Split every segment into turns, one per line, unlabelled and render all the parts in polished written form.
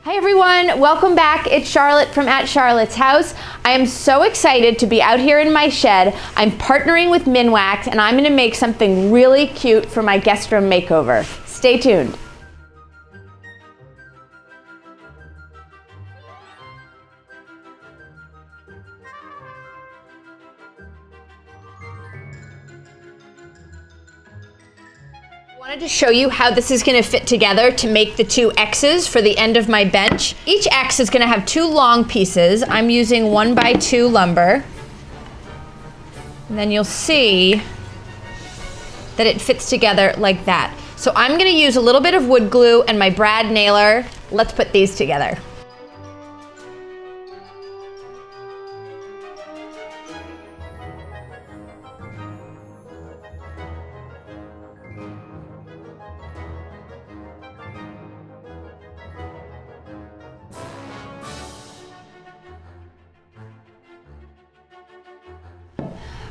Hi everyone, welcome back. It's Charlotte from At Charlotte's House. I am so excited to be out here in my shed. I'm partnering with Minwax and I'm gonna make something really cute for my guest room makeover. Stay tuned. I wanted to show you how this is going to fit together to make the two X's for the end of my bench. Each X is going to have two long pieces. I'm using 1x2 lumber. And then you'll see that it fits together like that. So I'm going to use a little bit of wood glue and my brad nailer. Let's put these together.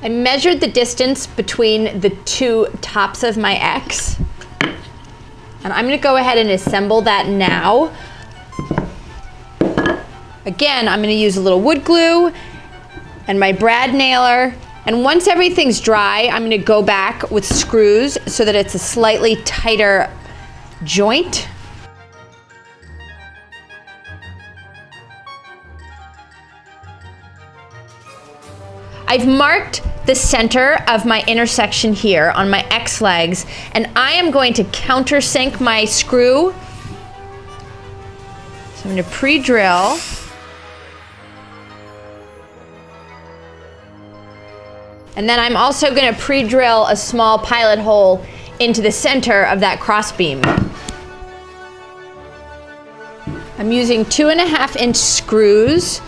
I measured the distance between the two tops of my X, and I'm going to go ahead and assemble that now. Again, I'm going to use a little wood glue and my brad nailer, and once everything's dry, I'm going to go back with screws so that it's a slightly tighter joint. I've marked the center of my intersection here on my X legs, and I am going to countersink my screw. So I'm going to pre-drill. And then I'm also going to pre-drill a small pilot hole into the center of that crossbeam. I'm using 2.5-inch screws.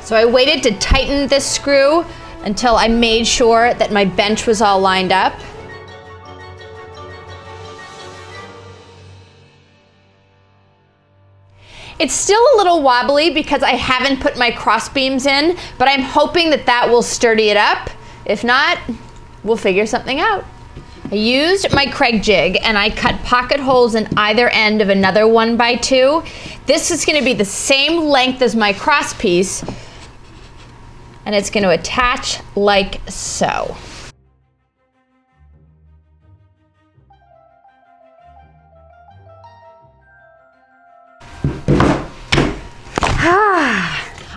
So I waited to tighten this screw until I made sure that my bench was all lined up. It's still a little wobbly because I haven't put my cross beams in, but I'm hoping that that will sturdy it up. If not, we'll figure something out. I used my KREG jig and I cut pocket holes in either end of another 1x2. This is going to be the same length as my cross piece, and it's going to attach like so.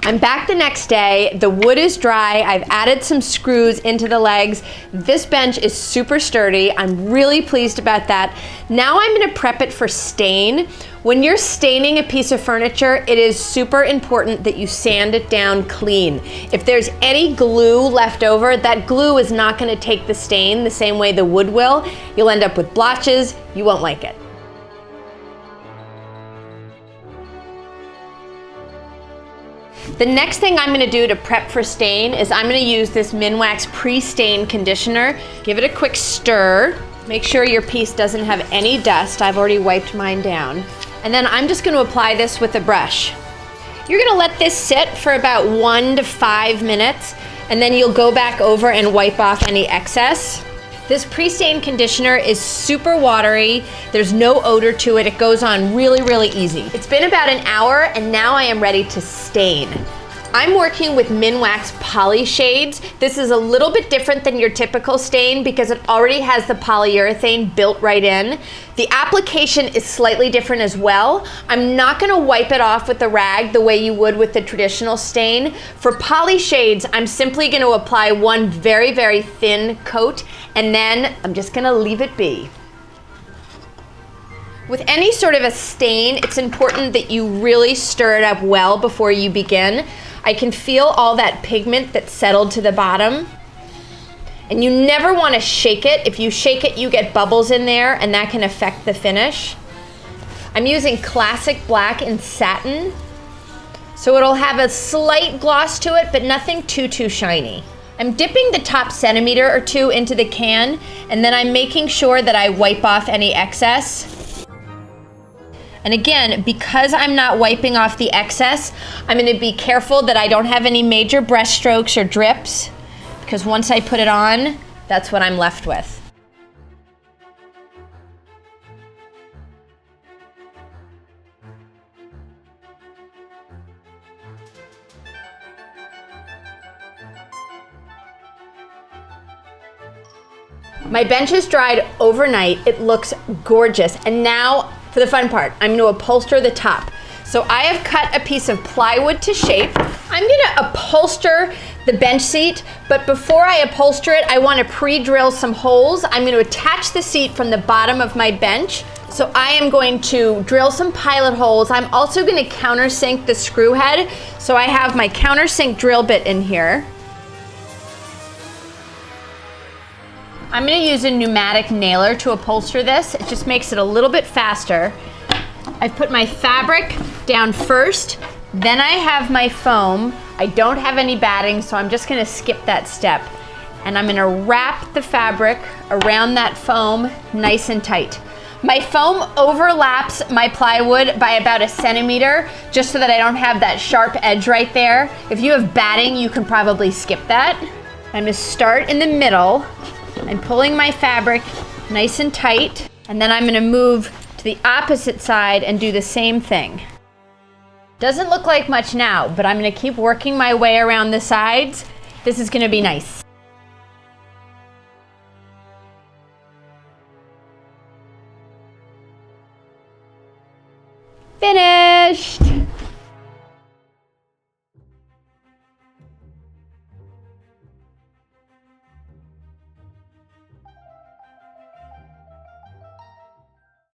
I'm back the next day. The wood is dry. I've added some screws into the legs. This bench is super sturdy. I'm really pleased about that. Now I'm going to prep it for stain. When you're staining a piece of furniture, it is super important that you sand it down clean. If there's any glue left over, that glue is not going to take the stain the same way the wood will. You'll end up with blotches. You won't like it. The next thing I'm going to do to prep for stain is I'm going to use this Minwax pre-stain conditioner. Give it a quick stir. Make sure your piece doesn't have any dust. I've already wiped mine down. And then I'm just going to apply this with a brush. You're going to let this sit for about 1 to 5 minutes, and then you'll go back over and wipe off any excess. This pre-stain conditioner is super watery. There's no odor to it. It goes on really, really easy. It's been about an hour and now I am ready to stain. I'm working with Minwax polyshades. This is a little bit different than your typical stain because it already has the polyurethane built right in. The application is slightly different as well. I'm not gonna wipe it off with the rag the way you would with the traditional stain. For polyshades, I'm simply gonna apply one very, very thin coat, and then I'm just gonna leave it be. With any sort of a stain, it's important that you really stir it up well before you begin. I can feel all that pigment that's settled to the bottom. And you never want to shake it. If you shake it, you get bubbles in there, and that can affect the finish. I'm using Classic Black in satin, so it'll have a slight gloss to it, but nothing too shiny. I'm dipping the top centimeter or two into the can, and then I'm making sure that I wipe off any excess. And again, because I'm not wiping off the excess, I'm going to be careful that I don't have any major brush strokes or drips. because once I put it on, that's what I'm left with. My bench is dried overnight. It looks gorgeous. And now for the fun part, I'm gonna upholster the top. So I have cut a piece of plywood to shape. I'm gonna upholster the bench seat, but before I upholster it, I wanna pre-drill some holes. I'm gonna attach the seat from the bottom of my bench. So I am going to drill some pilot holes. I'm also gonna countersink the screw head. So I have my countersink drill bit in here. I'm gonna use a pneumatic nailer to upholster this. It just makes it a little bit faster. I've put my fabric down first, then I have my foam. I don't have any batting, so I'm just gonna skip that step. And I'm gonna wrap the fabric around that foam nice and tight. My foam overlaps my plywood by about 1 centimeter, just so that I don't have that sharp edge right there. If you have batting, you can probably skip that. I'm gonna start in the middle. I'm pulling my fabric nice and tight, and then I'm gonna move to the opposite side and do the same thing. Doesn't look like much now, but I'm gonna keep working my way around the sides. This is gonna be nice. Finished!